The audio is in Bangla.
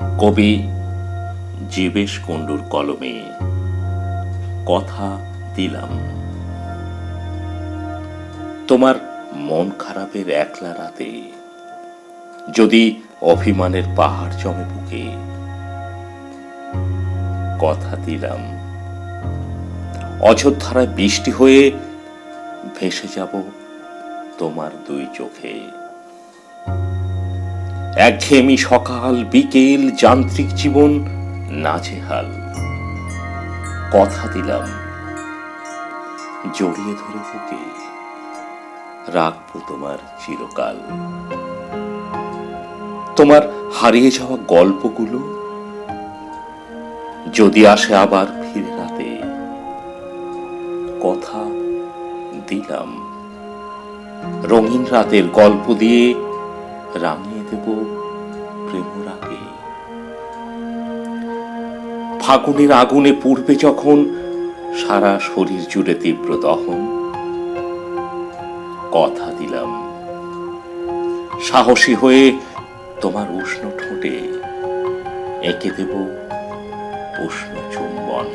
কবি জীবেশ কুণ্ডুর কলমে কথা দিলাম। তোমার মন খারাপের একলা রাতে যদি অভিমানের পাহাড় জমে বুকে, কথা দিলাম অযোধ্যায় বৃষ্টি হয়ে ভেসে যাব তোমার দুই চোখে। একঘেয়েমি সকাল বিকেল যান্ত্রিক জীবন নাজেহাল, কথা দিলাম জড়িয়ে ধরে বুকে রাখবো তোমার চিরকাল। তোমার হারিয়ে যাওয়া গল্পগুলো যদি আসে আবার ফিরে রাতে, কথা দিলাম রঙিন রাতের গল্প দিয়ে রাঙিয়ে দেব প্রেমরাগে। ফাগুনের আগুনে পুড়বে যখন সারা শরীর জুড়ে তীব্র দহন, কথা দিলাম সাহসী হয়ে তোমার উষ্ণ ঠোঁটে এঁকে দেব উষ্ণ চুম্বন।